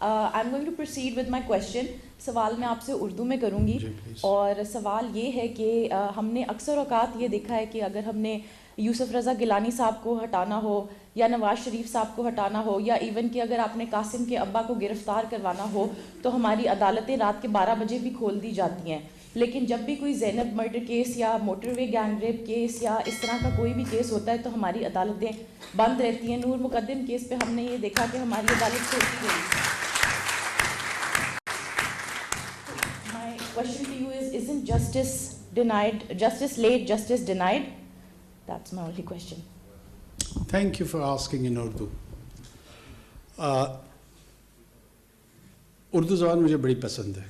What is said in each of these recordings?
I'm going to proceed with my question. سوال میں آپ سے اردو میں کروں گی اور سوال یہ ہے کہ ہم نے اکثر اوقات یہ دیکھا ہے کہ اگر ہم نے یوسف رضا گیلانی صاحب کو ہٹانا ہو یا نواز شریف صاحب کو ہٹانا ہو یا ایون کہ اگر آپ نے قاسم کے ابا کو گرفتار کروانا ہو تو ہماری عدالتیں رات کے 12 بجے بھی کھول دی جاتی ہیں. لیکن جب بھی کوئی زینب مرڈر کیس یا موٹر وے گینگ ریپ کیس یا اس طرح کا کوئی بھی کیس ہوتا ہے تو ہماری عدالتیں بند رہتی ہیں. نور مقدم کیس پہ ہم نے یہ دیکھا کہ ہماری عدالت کھولتی گئی. My question to you is, isn't justice denied, justice late, justice denied? That's my only question. Thank you for asking in Urdu. Urdu زبان مجھے بڑی پسند ہے.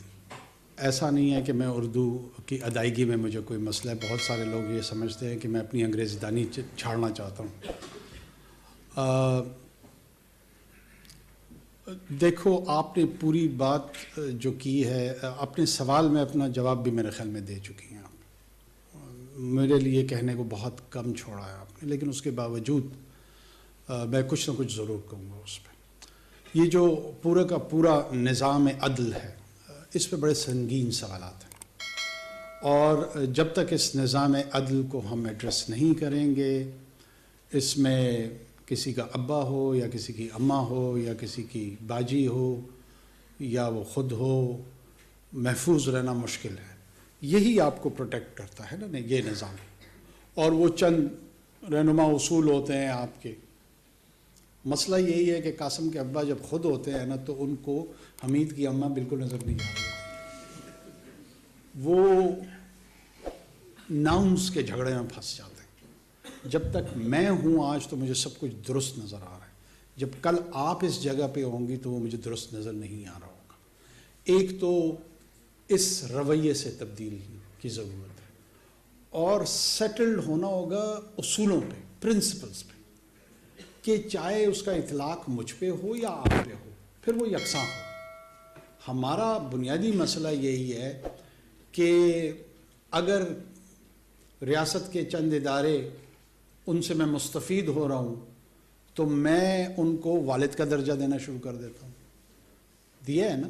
ایسا نہیں ہے کہ میں اردو کی ادائیگی میں مجھے کوئی مسئلہ ہے. بہت سارے لوگ یہ سمجھتے ہیں کہ میں اپنی انگریزی دانی چھاڑنا چاہتا ہوں. دیکھو آپ نے پوری بات جو کی ہے اپنے سوال میں اپنا جواب بھی میرے خیال میں دے چکی ہیں آپ. میرے لیے کہنے کو بہت کم چھوڑا ہے آپ نے, لیکن اس کے باوجود میں کچھ نہ کچھ ضرور کہوں گا اس پہ. یہ جو پورا کا پورا نظام عدل ہے اس پہ بڑے سنگین سوالات ہیں, اور جب تک اس نظام عدل کو ہم ایڈریس نہیں کریں گے, اس میں کسی کا ابا ہو یا کسی کی اماں ہو یا کسی کی باجی ہو یا وہ خود ہو, محفوظ رہنا مشکل ہے. یہی آپ کو پروٹیکٹ کرتا ہے نا یہ نظام, اور وہ چند رہنما اصول ہوتے ہیں آپ کے. مسئلہ یہی ہے کہ قاسم کے ابا جب خود ہوتے ہیں نا تو ان کو حمید کی اماں بالکل نظر نہیں آ رہی, وہ ناؤنس کے جھگڑے میں پھنس جاتے ہیں. جب تک میں ہوں آج تو مجھے سب کچھ درست نظر آ رہا ہے, جب کل آپ اس جگہ پہ ہوں گی تو وہ مجھے درست نظر نہیں آ رہا ہوگا. ایک تو اس رویے سے تبدیل کی ضرورت ہے, اور سیٹلڈ ہونا ہوگا اصولوں پہ, پرنسپلز پہ, کہ چاہے اس کا اطلاق مجھ پہ ہو یا آپ پہ ہو پھر وہ یکساں ہو. ہمارا بنیادی مسئلہ یہی ہے کہ اگر ریاست کے چند ادارے ان سے میں مستفید ہو رہا ہوں تو میں ان کو والد کا درجہ دینا شروع کر دیتا ہوں. دیا ہے نا.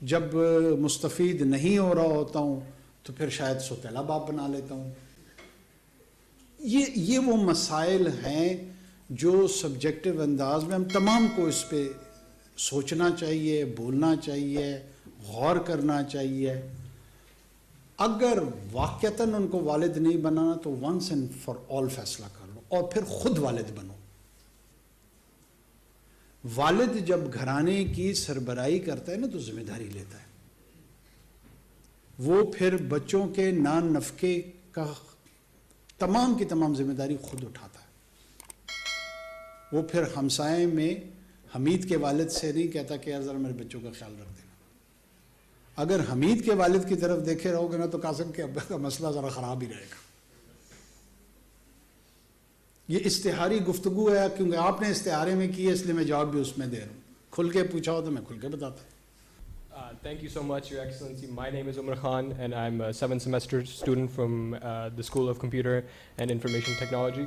جب مستفید نہیں ہو رہا ہوتا ہوں تو پھر شاید سوتیلا باپ بنا لیتا ہوں. یہ وہ مسائل ہیں جو سبجیکٹو انداز میں ہم تمام کو اس پہ سوچنا چاہیے, بولنا چاہیے, غور کرنا چاہیے. اگر واقعتاً ان کو والد نہیں بنانا تو ونس اینڈ فار آل فیصلہ کر لو اور پھر خود والد بنو. والد جب گھرانے کی سربراہی کرتا ہے نا تو ذمہ داری لیتا ہے. وہ پھر بچوں کے نان نفقے کا تمام کی تمام ذمہ داری خود اٹھاتا ہے. وہ پھر ہمسائے میں حمید کے والد سے نہیں کہتا کہ یار ذرا میرے بچوں کا خیال رکھ دینا. اگر حمید کے والد کی طرف دیکھے رہو گے نا تو قاسم کے ابا کا مسئلہ ذرا خراب ہی رہے گا. یہ اشتہاری گفتگو ہے کیونکہ آپ نے اشتہارے میں کی ہے اس لیے میں جواب بھی اس میں دے رہا ہوں. کھل کے پوچھا ہو تو میں کھل کے بتاتا ہوں. Thank you so much, Your Excellency. My name is Umar Khan and I'm a 7th semester student from the School of Computer and Information Technology.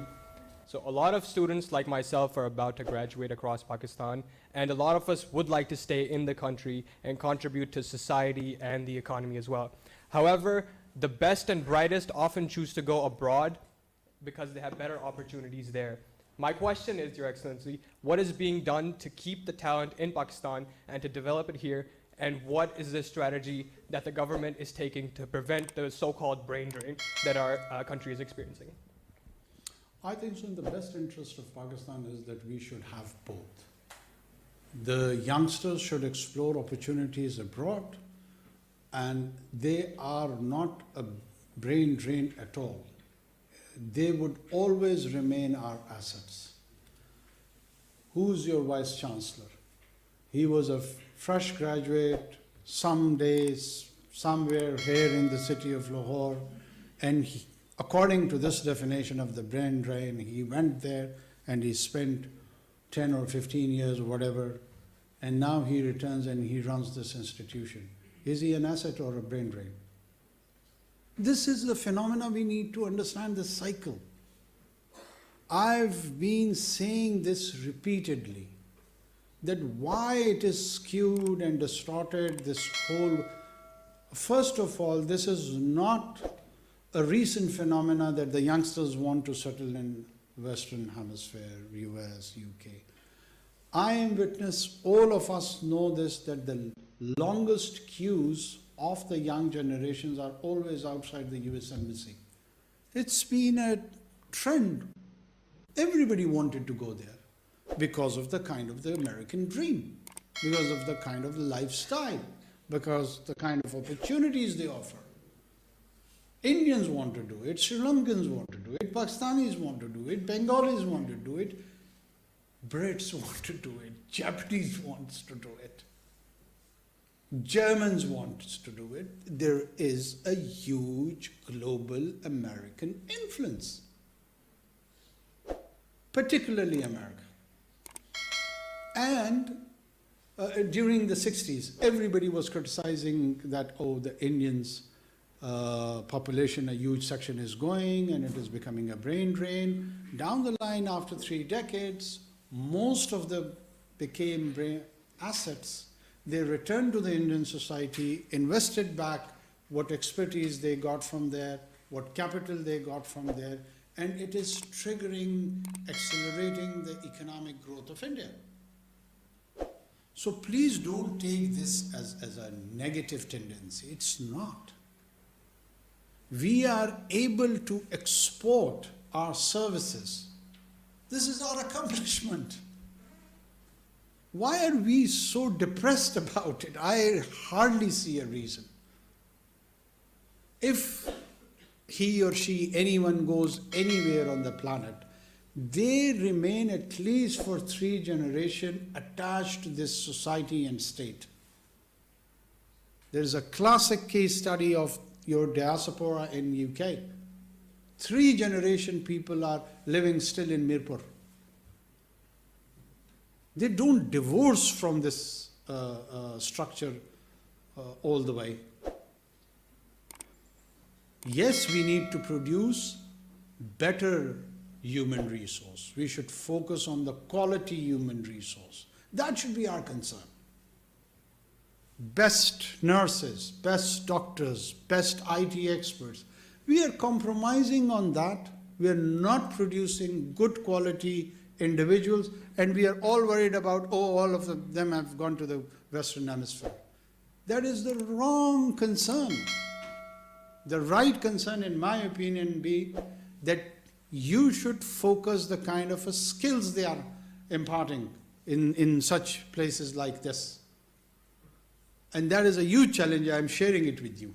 So a lot of students like myself are about to graduate across Pakistan, and a lot of us would like to stay in the country and contribute to society and the economy as well. However, the best and brightest often choose to go abroad because they have better opportunities there. My question is, Your Excellency, what is being done to keep the talent in Pakistan and to develop it here, and what is the strategy that the government is taking to prevent the so-called brain drain that our country is experiencing? I think so in the best interest of Pakistan is that we should have both. The youngsters should explore opportunities abroad, and they are not a brain drain at all. They would always remain our assets. Who's your Vice Chancellor? He was a fresh graduate, some days, somewhere here in the city of Lahore, and according to this definition of the brain drain, he went there and he spent 10 or 15 years or whatever, and now he returns and he runs this institution. Is he an asset or a brain drain? This is the phenomena we need to understand, this cycle. I've been saying this repeatedly, that why it is skewed and distorted, this whole, first of all, this is not a recent phenomena that the youngsters want to settle in Western Hemisphere, US, UK. I am witness, all of us know this, that the longest queues of the young generations are always outside the US Embassy. It's been a trend. Everybody wanted to go there because of the kind of the American dream, because of the kind of lifestyle, because the kind of opportunities they offer. Indians want to do it, Sri Lankans want to do it, Pakistanis want to do it, Bengalis want to do it, Brits want to do it, Japanese wants to do it, Germans want to do it. There is a huge global American influence, particularly America. And during the 60s, everybody was criticizing that, oh, the Indians' population, a huge section is going and it is becoming a brain drain. Down the line, after 3 decades, most of them became brain assets. They returned to the Indian society, invested back what expertise they got from there, what capital they got from there, and it is triggering, accelerating the economic growth of India. So please don't take this as a negative tendency. It's not. We are able to export our services. This is our accomplishment. Why are we so depressed about it? I hardly see a reason. If he or she, anyone goes anywhere on the planet, they remain at least for 3 generations attached to this society and state. There is a classic case study of your diaspora in UK. 3 generation people are living still in Mirpur. They don't divorce from this structure all the way. Yes, we need to produce better human resource. We should focus on the quality human resource. That should be our concern. Best nurses, best doctors, best IT experts. We are compromising on that. We are not producing good quality individuals, and we are all worried about, oh, all of them have gone to the Western Hemisphere. That is the wrong concern. The right concern, in my opinion, be that you should focus the kind of skills they are imparting in such places like this. And that is a huge challenge. I am sharing it with you.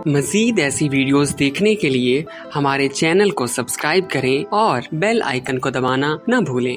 मज़ीद ऐसी videos देखने के लिए हमारे channel को subscribe करें और bell icon को दबाना न भूलें।